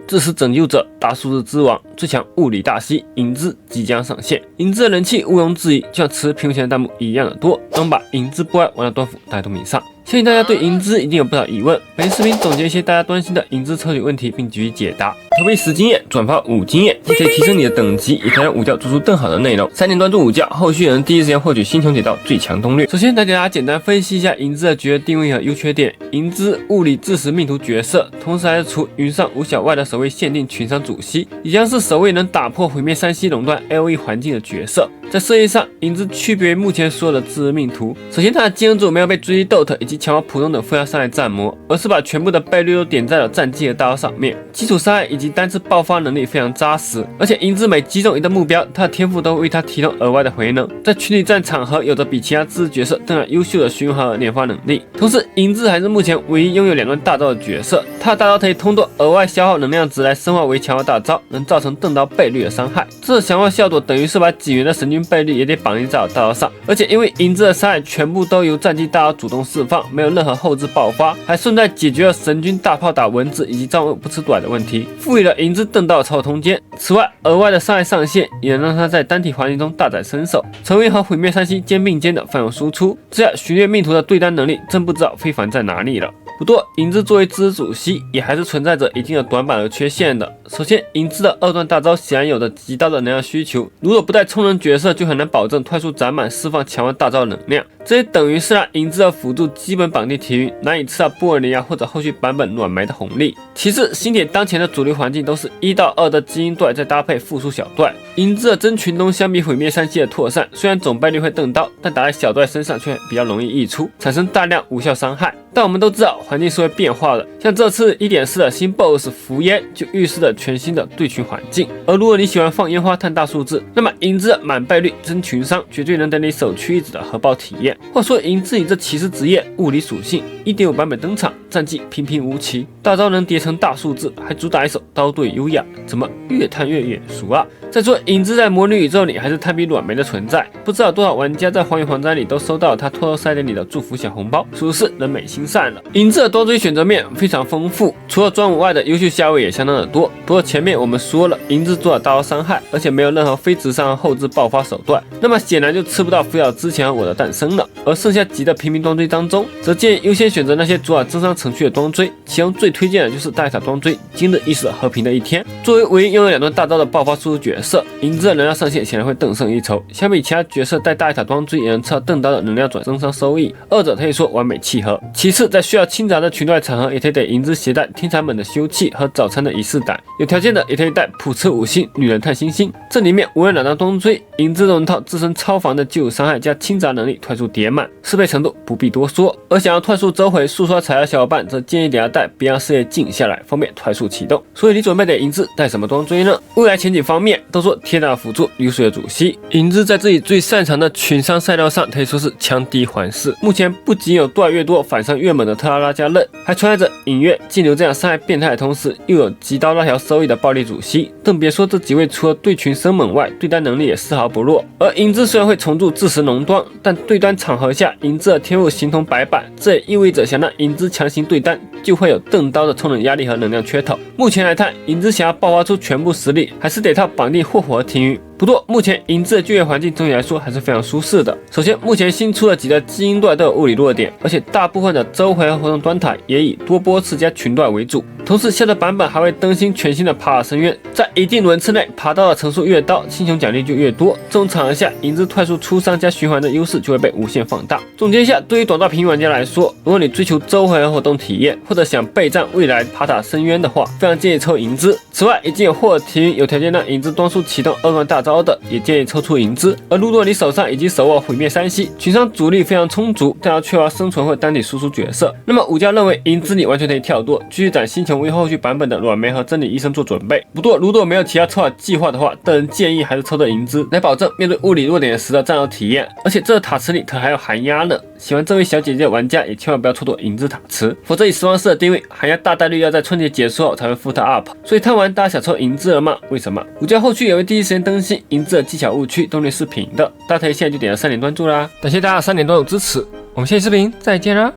这是拯救者大数字之王最强物理大 C 影子即将上线，影子的人气毋庸置疑，就像吃屏幕前的弹幕一样的多。当把影子不爱玩的端服大家都迷上。 相信大家对影子一定有不少疑问，本期视频总结一些大家关心的影子抽取问题，并给予解答。投币10经验，转发5经验，既可以提升你的等级，也可以让武教做出更好的内容。3点关注武教，后续也能第一时间获取星穹铁道最强攻略。首先来给大家简单分析一下影子的角色定位和优缺点。影子物理致死命途角色，同时还是除云上5小外的首位限定群伤主 C， 也将是首位能打破毁灭3C 垄断 LE 环境的角色。 在设计上，影子区别于目前所有的致命图。首先，它的技能组没有被追击 DOT 以及强化普通等附加伤害战魔，而是把全部的倍率都点在了战技和大招上面。基础伤害以及单次爆发能力非常扎实，而且影子每击中一个目标，它的天赋都会为它提供额外的回能。在群体战场合，有着比其他自制角色更加优秀的循环和连发能力。同时，影子还是目前唯一拥有2段大招的角色，它的大招可以通过额外消耗能量值来升华为强化大招，能造成钝刀倍率的伤害。这强化效果等于是把几元的神君倍率也得绑定在大招上，而且因为影子的伤害全部都由战技大招主动释放，没有任何后置爆发，还顺带解决了神君大炮打蚊子以及招不吃短的问题，赋予了影子钝刀的操作空间。此外，额外的伤害上限也能让它在单体环境中大展身手，成为和毁灭3C肩并肩的范围输出。这样巡猎命途的对单能力真不知道非凡在哪里了。 不过，影子作为自制主 C， 也还是存在着一定的短板和缺陷的。首先，影子的2段大招显然有着极高的能量需求，如果不带充能角色，就很难保证快速攒满释放强化大招能量。这也等于是让影子的辅助基本绑定体云，难以吃到布尔尼亚或者后续版本暖梅的红利。其次，星铁当前的主流环境都是1到2的基因段，再搭配复数小段。影子的真群东相比毁灭3C的拓散，虽然总倍率会钝刀，但打在小段身上却比较容易溢出，产生大量无效伤害。 但我们都知道，环境是会变化的。像这次 1.4 的新 BOSS 伏烟，就预示了全新的对群环境。而如果你喜欢放烟花探大数字，那么影子的满倍率真群伤绝对能等你首屈一指的核爆体验。话说，影子以这骑士职业物理属性 1.5 版本登场，战绩平平无奇，大招能叠成大数字，还主打一手刀对优雅，怎么越探越眼熟啊？ 再说，影子在魔女宇宙里还是堪比软梅的存在，不知道多少玩家在荒野皇瞻里都收到了他偷偷塞给你的祝福小红包，属实人美心善了。影子的多追选择面非常丰富，除了专武外的优秀下位也相当的多。不过前面我们说了，影子主打大招伤害，而且没有任何非直上和后置爆发手段，那么显然就吃不到扶摇之前和我的诞生了。而剩下几的平民装追当中，则建议优先选择那些主打增伤程序的装追，其中最推荐的就是大塔装追今日亦是和平的一天。作为唯一拥有2段大招的爆发输出角色，影子的能量上限显然会更胜一筹。相比其他角色带大一塔装追也能吃到更高的能量转增伤收益，二者可以说完美契合。其次，在需要清杂的群队场合，也可以给影子携带天才们的休憩和早餐的仪式感。有条件的也可以带普吃5星、女人探星星。这里面无论哪张装追，影子都能套自身超凡的基础伤害加清杂能力，快速叠满，适配程度不必多说。而想要快速周回速刷材的小伙伴，则建议给他带别让视野静下来，方便快速启动。所以你准备给影子带什么装追呢？未来前景方面，都说天大辅助流水的主 C， 影子在自己最擅长的群伤赛道上可以说是强敌环视。目前不仅有多来越多反伤越猛的特拉拉加刃，还存在着隐月、劲流这样伤害变态的同时，又有极刀那条收益的暴力主 C。更别说这几位除了对群生猛外，对单能力也丝毫不弱。而影子虽然会重铸致死农端，但对单场合下，影子的天赋形同白板，这也意味着想让影子强行对单，就会有更高的充能压力和能量缺口。目前来看，影子想要爆发出全部实力，还是得靠绑定霍火和停云。不过，目前影子的就业环境总体来说还是非常舒适的。首先，目前新出的几个基因段都有物理弱点，而且大部分的周回和活动端塔也以多波次加群段为主。同时，下的版本还会更新全新的爬尔深渊，在一定轮次内爬到的层数越高，星穹奖励就越多。这种场合下，影子快速出伤加循环的优势就会被无限放大。总结一下，对于短道平玩家来说，如果你追求周回和活动体验，或者想备战未来爬塔深渊的话，非常建议抽影子。此外，已经有霍尔提云有条件让影子端速启动2段大招的，也建议抽出影子。而如果你手上已经手握毁灭3C，群伤主力非常充足，但要缺乏生存或单体输出角色，那么武家认为影子你完全可以跳多，继续攒星穹为后续版本的软梅和真理医生做准备。不过，如果没有其他抽卡计划的话，个人建议还是抽的影子，来保证面对物理弱点时的战斗体验。而且这个塔池里可还有寒鸦呢，喜欢这位小姐姐的玩家也千万不要蹉跎影子塔池，否则以十王四的定位，寒鸦大概率要在春节结束后才会附特 up。所以贪玩大家想抽影子了吗？为什么？武家后续也会第一时间更新影子的技巧误区，动力视频的，大家可以现在就点了3点关注啦。感谢大家3点关注支持，我们下期视频再见啦。